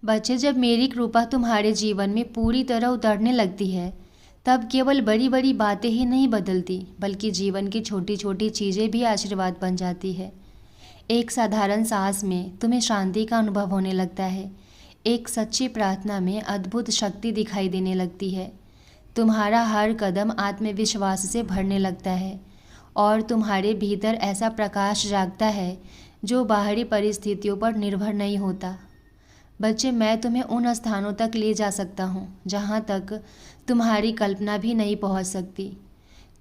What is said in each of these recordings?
बच्चे, जब मेरी कृपा तुम्हारे जीवन में पूरी तरह उतरने लगती है, तब केवल बड़ी बड़ी बातें ही नहीं बदलती, बल्कि जीवन की छोटी छोटी चीज़ें भी आशीर्वाद बन जाती है। एक साधारण सांस में तुम्हें शांति का अनुभव होने लगता है। एक सच्ची प्रार्थना में अद्भुत शक्ति दिखाई देने लगती है। तुम्हारा हर कदम आत्मविश्वास से भरने लगता है और तुम्हारे भीतर ऐसा प्रकाश जागता है जो बाहरी परिस्थितियों पर निर्भर नहीं होता। बच्चे, मैं तुम्हें उन स्थानों तक ले जा सकता हूँ जहाँ तक तुम्हारी कल्पना भी नहीं पहुँच सकती।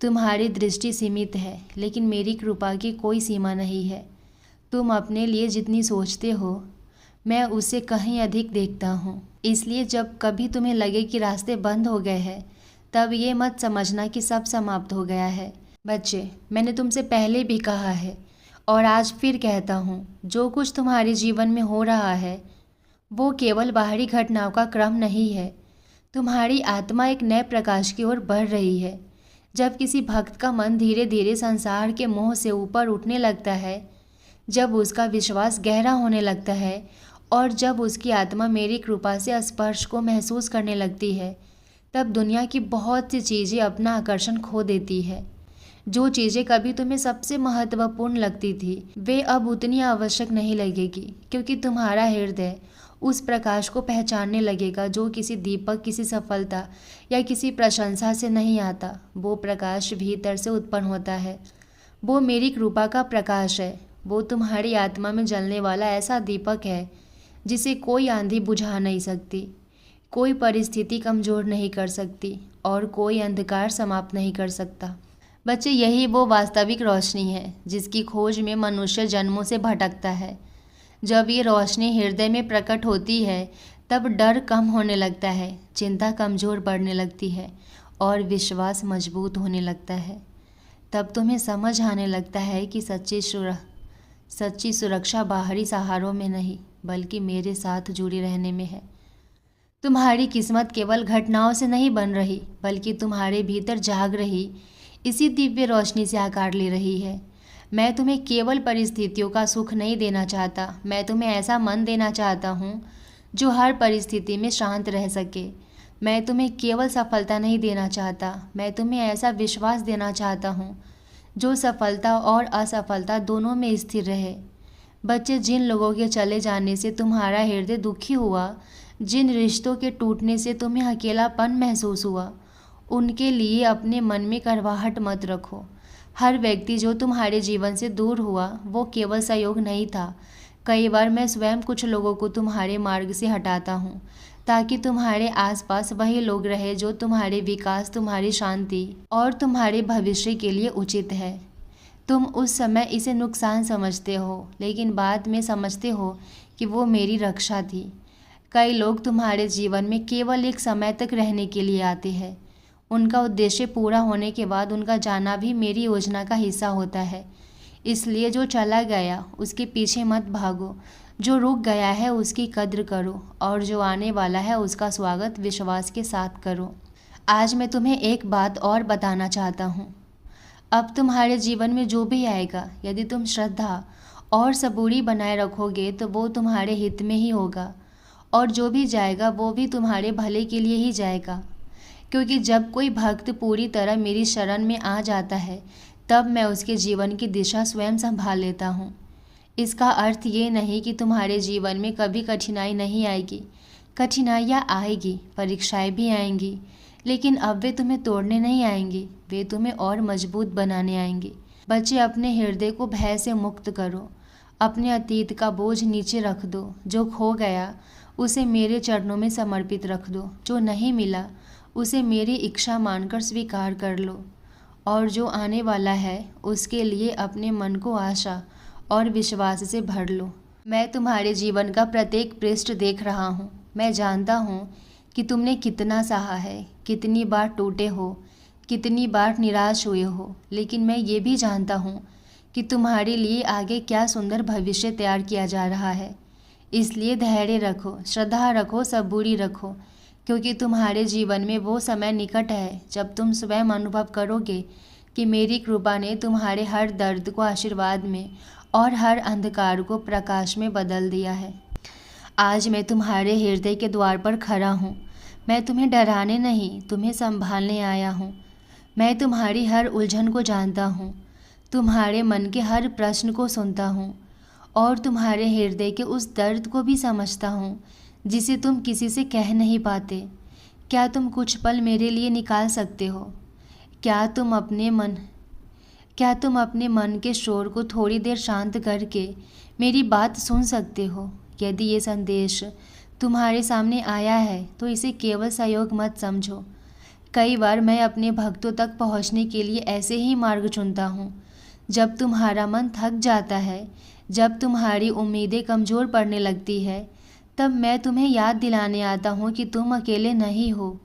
तुम्हारी दृष्टि सीमित है, लेकिन मेरी कृपा की कोई सीमा नहीं है। तुम अपने लिए जितनी सोचते हो, मैं उससे कहीं अधिक देखता हूँ। इसलिए जब कभी तुम्हें लगे कि रास्ते बंद हो गए हैं, तब ये मत समझना कि सब समाप्त हो गया है। बच्चे, मैंने तुमसे पहले भी कहा है और आज फिर कहता हूँ, जो कुछ तुम्हारे जीवन में हो रहा है वो केवल बाहरी घटनाओं का क्रम नहीं है। तुम्हारी आत्मा एक नए प्रकाश की ओर बढ़ रही है। जब किसी भक्त का मन धीरे धीरे संसार के मोह से ऊपर उठने लगता है, जब उसका विश्वास गहरा होने लगता है और जब उसकी आत्मा मेरी कृपा से स्पर्श को महसूस करने लगती है, तब दुनिया की बहुत सी चीज़ें अपना आकर्षण खो देती है। जो चीज़ें कभी तुम्हें सबसे महत्वपूर्ण लगती थी, वे अब उतनी आवश्यक नहीं लगेगी, क्योंकि तुम्हारा हृदय उस प्रकाश को पहचानने लगेगा जो किसी दीपक, किसी सफलता या किसी प्रशंसा से नहीं आता। वो प्रकाश भीतर से उत्पन्न होता है। वो मेरी कृपा का प्रकाश है। वो तुम्हारी आत्मा में जलने वाला ऐसा दीपक है जिसे कोई आंधी बुझा नहीं सकती, कोई परिस्थिति कमज़ोर नहीं कर सकती और कोई अंधकार समाप्त नहीं कर सकता। बच्चे, यही वो वास्तविक रोशनी है जिसकी खोज में मनुष्य जन्मों से भटकता है। जब ये रोशनी हृदय में प्रकट होती है, तब डर कम होने लगता है, चिंता कमज़ोर पड़ने लगती है और विश्वास मजबूत होने लगता है। तब तुम्हें समझ आने लगता है कि सच्ची सुरक्षा बाहरी सहारों में नहीं, बल्कि मेरे साथ जुड़ी रहने में है। तुम्हारी किस्मत केवल घटनाओं से नहीं बन रही, बल्कि तुम्हारे भीतर जाग रही इसी दिव्य रोशनी से आकार ले रही है। मैं तुम्हें केवल परिस्थितियों का सुख नहीं देना चाहता, मैं तुम्हें ऐसा मन देना चाहता हूँ जो हर परिस्थिति में शांत रह सके। मैं तुम्हें केवल सफलता नहीं देना चाहता, मैं तुम्हें ऐसा विश्वास देना चाहता हूँ जो सफलता और असफलता दोनों में स्थिर रहे। बच्चे, जिन लोगों के चले जाने से तुम्हारा हृदय दुखी हुआ, जिन रिश्तों के टूटने से तुम्हें अकेलापन महसूस हुआ, उनके लिए अपने मन में कड़वाहट मत रखो। हर व्यक्ति जो तुम्हारे जीवन से दूर हुआ, वो केवल सहयोग नहीं था। कई बार मैं स्वयं कुछ लोगों को तुम्हारे मार्ग से हटाता हूँ, ताकि तुम्हारे आसपास वही लोग रहे जो तुम्हारे विकास, तुम्हारी शांति और तुम्हारे भविष्य के लिए उचित है। तुम उस समय इसे नुकसान समझते हो, लेकिन बाद में समझते हो कि वो मेरी रक्षा थी। कई लोग तुम्हारे जीवन में केवल एक समय तक रहने के लिए आते हैं। उनका उद्देश्य पूरा होने के बाद उनका जाना भी मेरी योजना का हिस्सा होता है। इसलिए जो चला गया उसके पीछे मत भागो, जो रुक गया है उसकी कद्र करो और जो आने वाला है उसका स्वागत विश्वास के साथ करो। आज मैं तुम्हें एक बात और बताना चाहता हूँ। अब तुम्हारे जीवन में जो भी आएगा, यदि तुम श्रद्धा और सबूरी बनाए रखोगे तो वो तुम्हारे हित में ही होगा, और जो भी जाएगा वो भी तुम्हारे भले के लिए ही जाएगा। क्योंकि जब कोई भक्त पूरी तरह मेरी शरण में आ जाता है, तब मैं उसके जीवन की दिशा स्वयं संभाल लेता हूँ। इसका अर्थ ये नहीं कि तुम्हारे जीवन में कभी कठिनाई नहीं आएगी। कठिनाइयाँ आएगी, परीक्षाएं भी आएंगी, लेकिन अब वे तुम्हें तोड़ने नहीं आएंगी, वे तुम्हें और मजबूत बनाने आएंगी। बच्चे, अपने हृदय को भय से मुक्त करो। अपने अतीत का बोझ नीचे रख दो। जो खो गया उसे मेरे चरणों में समर्पित रख दो। जो नहीं मिला उसे मेरी इच्छा मानकर स्वीकार कर लो, और जो आने वाला है उसके लिए अपने मन को आशा और विश्वास से भर लो। मैं तुम्हारे जीवन का प्रत्येक पृष्ठ देख रहा हूँ। मैं जानता हूँ कि तुमने कितना सहा है, कितनी बार टूटे हो, कितनी बार निराश हुए हो, लेकिन मैं ये भी जानता हूँ कि तुम्हारे लिए आगे क्या सुंदर भविष्य तैयार किया जा रहा है। इसलिए धैर्य रखो, श्रद्धा रखो, सबूरी रखो, क्योंकि तुम्हारे जीवन में वो समय निकट है जब तुम स्वयं अनुभव करोगे कि मेरी कृपा ने तुम्हारे हर दर्द को आशीर्वाद में और हर अंधकार को प्रकाश में बदल दिया है। आज मैं तुम्हारे हृदय के द्वार पर खड़ा हूँ। मैं तुम्हें डराने नहीं, तुम्हें संभालने आया हूँ। मैं तुम्हारी हर उलझन को जानता हूँ, तुम्हारे मन के हर प्रश्न को सुनता हूँ और तुम्हारे हृदय के उस दर्द को भी समझता हूँ जिसे तुम किसी से कह नहीं पाते। क्या तुम कुछ पल मेरे लिए निकाल सकते हो? क्या तुम अपने मन के शोर को थोड़ी देर शांत करके मेरी बात सुन सकते हो? यदि ये संदेश तुम्हारे सामने आया है तो इसे केवल सहयोग मत समझो। कई बार मैं अपने भक्तों तक पहुंचने के लिए ऐसे ही मार्ग चुनता हूँ। जब तुम्हारा मन थक जाता है, जब तुम्हारी उम्मीदें कमज़ोर पड़ने लगती है, तब मैं तुम्हें याद दिलाने आता हूँ कि तुम अकेले नहीं हो।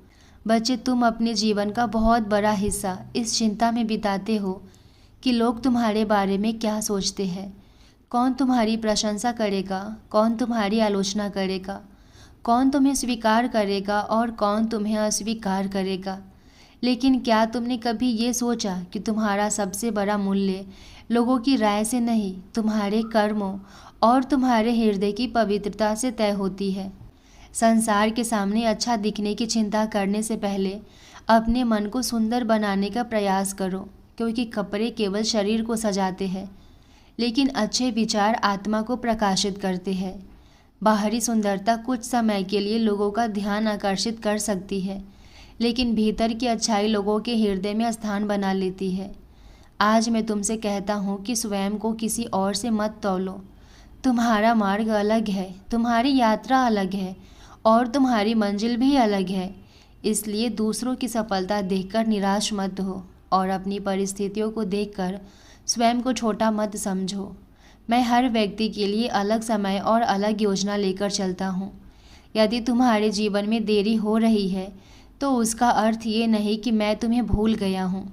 बच्चे, तुम अपने जीवन का बहुत बड़ा हिस्सा इस चिंता में बिताते हो कि लोग तुम्हारे बारे में क्या सोचते हैं। कौन तुम्हारी प्रशंसा करेगा, कौन तुम्हारी आलोचना करेगा, कौन तुम्हें स्वीकार करेगा और कौन तुम्हें अस्वीकार करेगा। लेकिन क्या तुमने कभी ये सोचा कि तुम्हारा सबसे बड़ा मूल्य लोगों की राय से नहीं, तुम्हारे कर्मों और तुम्हारे हृदय की पवित्रता से तय होती है। संसार के सामने अच्छा दिखने की चिंता करने से पहले अपने मन को सुंदर बनाने का प्रयास करो, क्योंकि कपड़े केवल शरीर को सजाते हैं, लेकिन अच्छे विचार आत्मा को प्रकाशित करते हैं। बाहरी सुंदरता कुछ समय के लिए लोगों का ध्यान आकर्षित कर सकती है, लेकिन भीतर की अच्छाई लोगों के हृदय में स्थान बना लेती है। आज मैं तुमसे कहता हूँ कि स्वयं को किसी और से मत तौलो। तुम्हारा मार्ग अलग है, तुम्हारी यात्रा अलग है और तुम्हारी मंजिल भी अलग है। इसलिए दूसरों की सफलता देखकर निराश मत हो और अपनी परिस्थितियों को देखकर स्वयं को छोटा मत समझो। मैं हर व्यक्ति के लिए अलग समय और अलग योजना लेकर चलता हूँ। यदि तुम्हारे जीवन में देरी हो रही है तो उसका अर्थ ये नहीं कि मैं तुम्हें भूल गया हूँ।